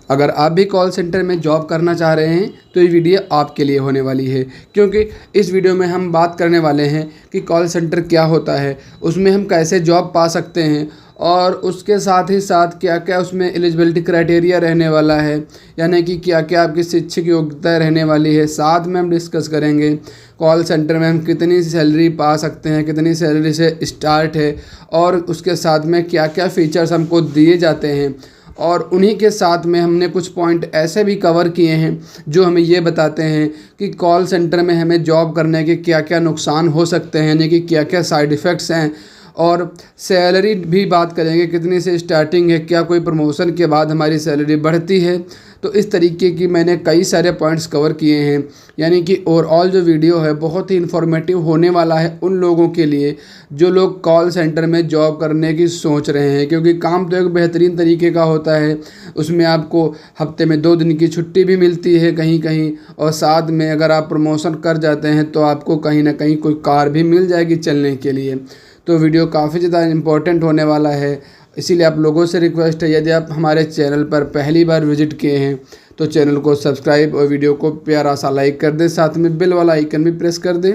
अगर आप भी कॉल सेंटर में जॉब करना चाह रहे हैं तो ये वीडियो आपके लिए होने वाली है, क्योंकि इस वीडियो में हम बात करने वाले हैं कि कॉल सेंटर क्या होता है, उसमें हम कैसे जॉब पा सकते हैं और उसके साथ ही साथ क्या क्या उसमें एलिजिबिलिटी क्राइटेरिया रहने वाला है, यानी कि क्या क्या आपकी शैक्षिक योग्यता रहने वाली है। साथ में हम डिस्कस करेंगे कॉल सेंटर में हम कितनी सैलरी पा सकते हैं, कितनी सैलरी से स्टार्ट है और उसके साथ में क्या क्या फ़ीचर्स हमको दिए जाते हैं। और उन्हीं के साथ में हमने कुछ पॉइंट ऐसे भी कवर किए हैं जो हमें ये बताते हैं कि कॉल सेंटर में हमें जॉब करने के क्या क्या नुकसान हो सकते हैं, यानी कि क्या क्या साइड इफ़ेक्ट्स हैं। और सैलरी भी बात करेंगे कितनी से स्टार्टिंग है, क्या कोई प्रमोशन के बाद हमारी सैलरी बढ़ती है। तो इस तरीके की मैंने कई सारे पॉइंट्स कवर किए हैं, यानी कि ओवरऑल जो वीडियो है बहुत ही इन्फॉर्मेटिव होने वाला है उन लोगों के लिए जो लोग कॉल सेंटर में जॉब करने की सोच रहे हैं, क्योंकि काम तो एक बेहतरीन तरीके का होता है। उसमें आपको हफ्ते में 2 दिन की छुट्टी भी मिलती है कहीं कहीं, और साथ में अगर आप प्रमोशन कर जाते हैं तो आपको कहीं ना कहीं कोई कार भी मिल जाएगी चलने के लिए। तो वीडियो काफ़ी ज़्यादा इम्पोर्टेंट होने वाला है, इसीलिए आप लोगों से रिक्वेस्ट है, यदि आप हमारे चैनल पर पहली बार विजिट किए हैं तो चैनल को सब्सक्राइब और वीडियो को प्यारा सा लाइक कर दें, साथ में बेल वाला आइकन भी प्रेस कर दें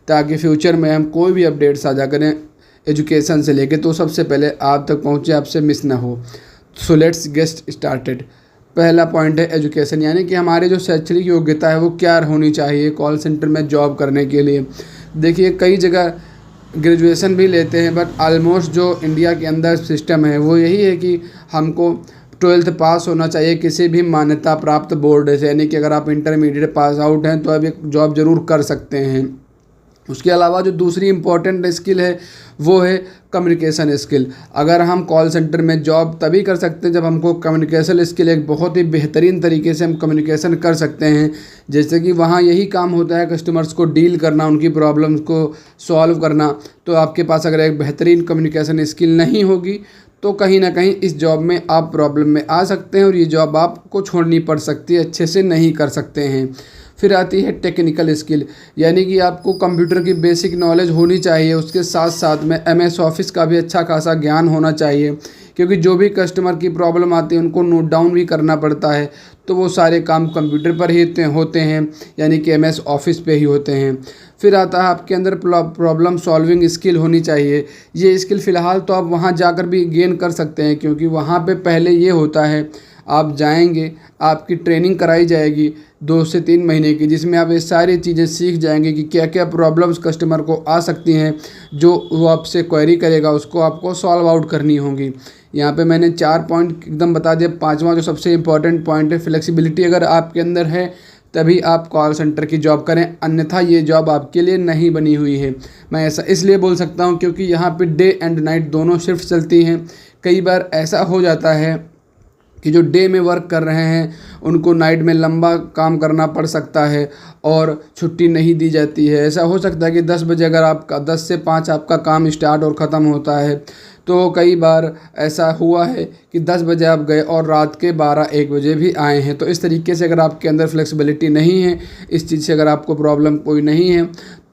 ताकि फ्यूचर में हम कोई भी अपडेट साझा करें एजुकेशन से लेके तो सबसे पहले आप तक पहुँचे, आपसे मिस ना हो। So let's get started. पहला पॉइंट है एजुकेशन, यानी कि हमारी जो शैक्षणिक योग्यता है वो क्या होनी चाहिए कॉल सेंटर में जॉब करने के लिए। देखिए कई जगह ग्रेजुएशन भी लेते हैं, बट ऑलमोस्ट जो इंडिया के अंदर सिस्टम है वो यही है कि हमको 12th पास होना चाहिए किसी भी मान्यता प्राप्त बोर्ड से, यानी कि अगर आप इंटरमीडिएट पास आउट हैं तो आप एक जॉब ज़रूर कर सकते हैं। उसके अलावा जो दूसरी इम्पॉर्टेंट स्किल है वो है कम्युनिकेशन स्किल। अगर हम कॉल सेंटर में जॉब तभी कर सकते हैं जब हमको कम्युनिकेशन स्किल एक बहुत ही बेहतरीन तरीके से हम कम्युनिकेशन कर सकते हैं। जैसे कि वहाँ यही काम होता है कस्टमर्स को डील करना, उनकी प्रॉब्लम्स को सॉल्व करना। तो आपके पास अगर एक बेहतरीन कम्युनिकेशन स्किल नहीं होगी तो कहीं ना कहीं इस जॉब में आप प्रॉब्लम में आ सकते हैं और ये जॉब आपको छोड़नी पड़ सकती है, अच्छे से नहीं कर सकते हैं। फिर आती है टेक्निकल स्किल, यानी कि आपको कंप्यूटर की बेसिक नॉलेज होनी चाहिए, उसके साथ साथ में MS ऑफिस का भी अच्छा खासा ज्ञान होना चाहिए, क्योंकि जो भी कस्टमर की प्रॉब्लम आती है उनको नोट डाउन भी करना पड़ता है, तो वो सारे काम कंप्यूटर पर ही होते हैं, यानी कि MS ऑफिस पे ही होते हैं। फिर आता है आपके अंदर प्रॉब्लम सॉल्विंग स्किल होनी चाहिए। ये स्किल फ़िलहाल तो आप वहाँ जाकर भी गेन कर सकते हैं, क्योंकि वहाँ पे पहले ये होता है आप जाएंगे, आपकी ट्रेनिंग कराई जाएगी 2 से 3 महीने की, जिसमें आप ये सारी चीज़ें सीख जाएंगे कि क्या क्या प्रॉब्लम्स कस्टमर को आ सकती हैं, जो वो आपसे क्वेरी करेगा उसको आपको सॉल्व आउट करनी होंगी। यहाँ पे मैंने 4 पॉइंट एकदम बता दिया। 5वां जो सबसे इम्पॉर्टेंट पॉइंट है फ्लेक्सिबिलिटी, अगर आपके अंदर है तभी आप कॉल सेंटर की जॉब करें, अन्यथा ये जॉब आपके लिए नहीं बनी हुई है। मैं ऐसा इसलिए बोल सकता हूँ क्योंकि यहाँ पे डे एंड नाइट दोनों शिफ्ट चलती हैं। कई बार ऐसा हो जाता है कि जो डे में वर्क कर रहे हैं उनको नाइट में लंबा काम करना पड़ सकता है और छुट्टी नहीं दी जाती है। ऐसा हो सकता है कि 10 बजे अगर आपका 10 से 5 आपका काम स्टार्ट और ख़त्म होता है, तो कई बार ऐसा हुआ है कि 10 बजे आप गए और रात के 12-1 बजे भी आए हैं। तो इस तरीके से अगर आपके अंदर फ्लेक्सिबिलिटी नहीं है, इस चीज़ से अगर आपको प्रॉब्लम कोई नहीं है,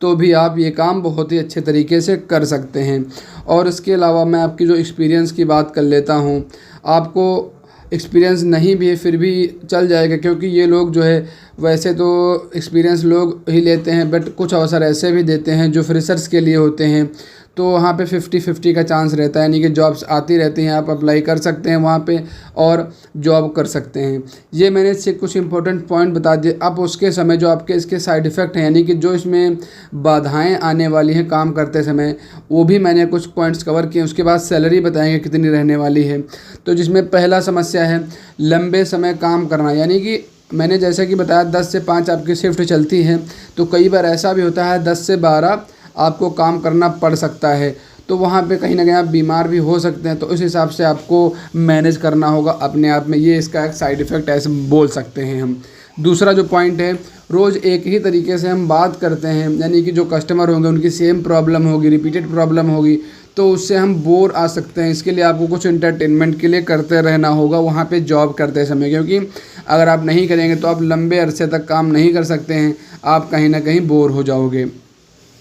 तो भी आप ये काम बहुत ही अच्छे तरीके से कर सकते हैं। और इसके अलावा मैं आपकी जो एक्सपीरियंस की बात कर लेता हूँ, आपको एक्सपीरियंस नहीं भी है फिर भी चल जाएगा, क्योंकि ये लोग जो है वैसे तो एक्सपीरियंस लोग ही लेते हैं, बट कुछ अवसर ऐसे भी देते हैं जो फ्रेशर्स के लिए होते हैं। तो वहाँ पे 50-50 का चांस रहता है, यानी कि जॉब्स आती रहती हैं, आप अप्लाई कर सकते हैं वहाँ पे और जॉब कर सकते हैं। ये मैंने इससे कुछ इंपॉर्टेंट पॉइंट बता दिए। अब उसके समय जो आपके इसके साइड इफ़ेक्ट हैं, यानी कि जो इसमें बाधाएं आने वाली हैं काम करते समय, वो भी मैंने कुछ पॉइंट्स कवर किए। उसके बाद सैलरी बताएंगे कितनी रहने वाली है। तो जिसमें पहला समस्या है लंबे समय काम करना, यानी कि मैंने जैसे कि बताया 10 से 5 आपकी शिफ्ट चलती है, तो कई बार ऐसा भी होता है 10 से 12 आपको काम करना पड़ सकता है। तो वहाँ पे कहीं ना कहीं आप बीमार भी हो सकते हैं, तो उस हिसाब से आपको मैनेज करना होगा अपने आप में। ये इसका एक साइड इफ़ेक्ट ऐसे बोल सकते हैं हम। दूसरा जो पॉइंट है, रोज़ एक ही तरीके से हम बात करते हैं, यानी कि जो कस्टमर होंगे उनकी सेम प्रॉब्लम होगी, रिपीटेड प्रॉब्लम होगी, तो उससे हम बोर आ सकते हैं। इसके लिए आपको कुछ एंटरटेनमेंट के लिए करते रहना होगा वहाँ पे जॉब करते समय, क्योंकि अगर आप नहीं करेंगे तो आप लंबे अरसे तक काम नहीं कर सकते हैं, आप कहीं ना कहीं बोर हो जाओगे।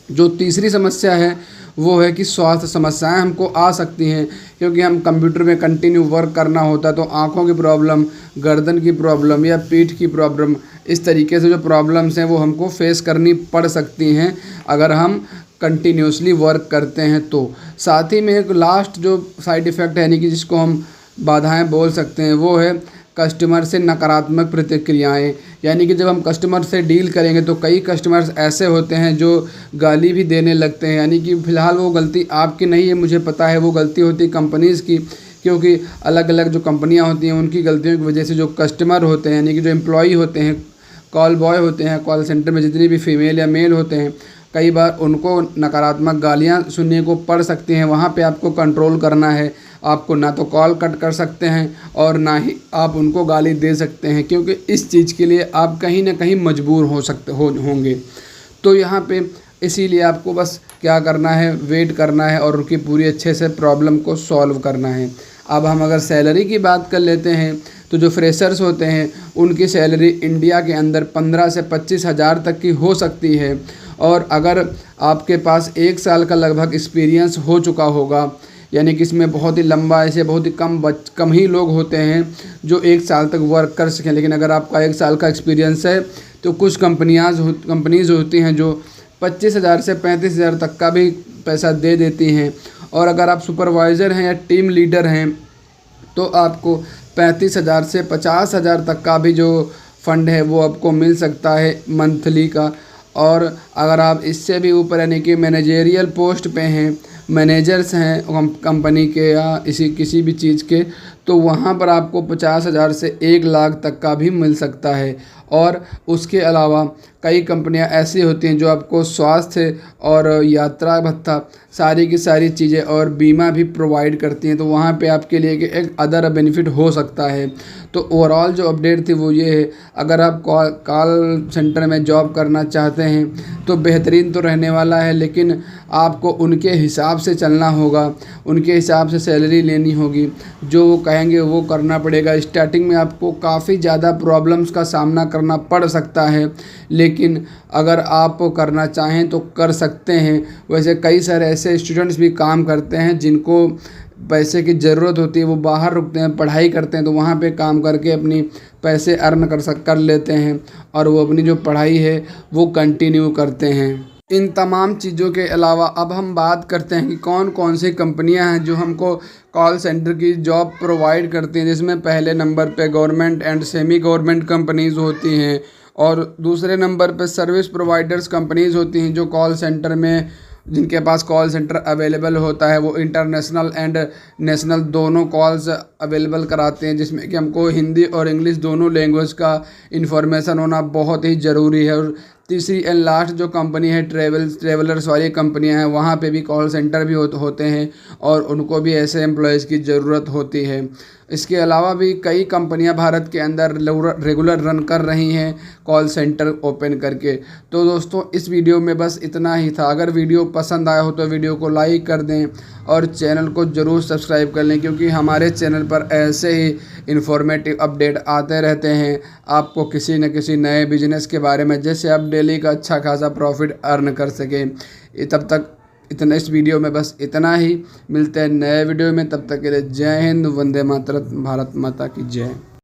जो तीसरी समस्या है वो है कि स्वास्थ्य समस्याएं हमको आ सकती हैं, क्योंकि हम कंप्यूटर में कंटिन्यू वर्क करना होता है तो आँखों की प्रॉब्लम, गर्दन की प्रॉब्लम या पीठ की प्रॉब्लम, इस तरीके से जो प्रॉब्लम्स हैं वो हमको फेस करनी पड़ सकती हैं अगर हम कंटिन्यूसली वर्क करते हैं तो। साथ ही में एक लास्ट जो साइड इफ़ेक्ट है, यानी कि जिसको हम बाधाएं बोल सकते हैं, वो है कस्टमर से नकारात्मक प्रतिक्रियाएं। यानी कि जब हम कस्टमर से डील करेंगे तो कई कस्टमर्स ऐसे होते हैं जो गाली भी देने लगते हैं, यानी कि फ़िलहाल वो गलती आपकी नहीं है, मुझे पता है, वो गलती होती है कंपनीज़ की, क्योंकि अलग अलग जो कंपनियां होती हैं उनकी गलतियों की वजह से जो कस्टमर होते हैं, यानी कि जो एम्प्लॉई होते हैं, कॉल बॉय होते हैं, कॉल सेंटर में जितनी भी फीमेल या मेल होते हैं, कई बार उनको नकारात्मक गालियां सुनने को पड़ सकती हैं। वहाँ पे आपको कंट्रोल करना है, आपको ना तो कॉल कट कर सकते हैं और ना ही आप उनको गाली दे सकते हैं, क्योंकि इस चीज़ के लिए आप कहीं ना कहीं मजबूर होंगे। तो यहाँ पे इसीलिए आपको बस क्या करना है, वेट करना है और उनकी पूरी अच्छे से प्रॉब्लम को सॉल्व करना है। अब हम अगर सैलरी की बात कर लेते हैं तो जो फ्रेशर्स होते हैं उनकी सैलरी इंडिया के अंदर 15 से 25 हज़ार तक की हो सकती है। और अगर आपके पास 1 साल का लगभग एक्सपीरियंस हो चुका होगा, यानी कि इसमें बहुत ही लंबा, ऐसे बहुत ही कम ही लोग होते हैं जो 1 साल तक वर्क कर सकें, लेकिन अगर आपका 1 साल का एक्सपीरियंस है तो कुछ कंपनीज़ होती हैं जो 25,000 से 35,000 तक का भी पैसा दे देती हैं। और अगर आप सुपरवाइज़र हैं या टीम लीडर हैं तो आपको 35,000 से 50,000 तक का भी जो फ़ंड है वो आपको मिल सकता है मंथली का। और अगर आप इससे भी ऊपर, यानी कि मैनेजेरियल पोस्ट पे हैं, मैनेजर्स हैं कंपनी के या किसी भी चीज़ के, तो वहाँ पर आपको 50,000 से 1 लाख तक का भी मिल सकता है। और उसके अलावा कई कंपनियां ऐसी होती हैं जो आपको स्वास्थ्य और यात्रा भत्ता, सारी की सारी चीज़ें और बीमा भी प्रोवाइड करती हैं, तो वहाँ पे आपके लिए एक अदर बेनिफिट हो सकता है। तो ओवरऑल जो अपडेट थी वो ये है, अगर आप कॉल सेंटर में जॉब करना चाहते हैं तो बेहतरीन तो रहने वाला है, लेकिन आपको उनके हिसाब से चलना होगा, उनके हिसाब से सैलरी लेनी होगी, जो वो कहेंगे वो करना पड़ेगा। स्टार्टिंग में आपको काफ़ी ज़्यादा प्रॉब्लम्स का सामना करना पड़ सकता है, लेकिन अगर आप करना चाहें तो कर सकते हैं। वैसे कई सारे ऐसे स्टूडेंट्स भी काम करते हैं जिनको पैसे की ज़रूरत होती है, वो बाहर रुकते हैं, पढ़ाई करते हैं, तो वहाँ पे काम करके अपनी पैसे अर्न कर लेते हैं और वो अपनी जो पढ़ाई है वो कंटिन्यू करते हैं। इन तमाम चीज़ों के अलावा अब हम बात करते हैं कि कौन कौन सी कंपनियां हैं जो हमको कॉल सेंटर की जॉब प्रोवाइड करती हैं, जिसमें पहले नंबर पे government and semi government companies होती हैं और दूसरे नंबर पे सर्विस प्रोवाइडर्स कंपनीज़ होती हैं जो कॉल सेंटर में, जिनके पास कॉल सेंटर अवेलेबल होता है, वो इंटरनेशनल एंड नेशनल दोनों कॉल्स अवेलेबल कराते हैं, जिसमें कि हमको हिंदी और इंग्लिश दोनों लैंग्वेज का इन्फॉर्मेशन होना बहुत ही ज़रूरी है। और तीसरी एंड लास्ट जो कंपनी है ट्रेवलर्स वाली कंपनियां हैं, वहाँ पे भी कॉल सेंटर भी होते हैं और उनको भी ऐसे एम्प्लॉयज़ की ज़रूरत होती है। इसके अलावा भी कई कंपनियां भारत के अंदर रेगुलर रन कर रही हैं कॉल सेंटर ओपन करके। तो दोस्तों इस वीडियो में बस इतना ही था। अगर वीडियो पसंद आया हो तो वीडियो को लाइक कर दें और चैनल को ज़रूर सब्सक्राइब कर लें, क्योंकि हमारे चैनल पर ऐसे ही इन्फॉर्मेटिव अपडेट आते रहते हैं आपको किसी न किसी नए बिजनेस के बारे में, जिससे आप डेली का अच्छा खासा प्रॉफिट अर्न कर सकें। तब तक इस वीडियो में बस इतना ही। मिलते हैं नए वीडियो में, तब तक के लिए जय हिंद, वंदे मातरम, भारत माता की जय।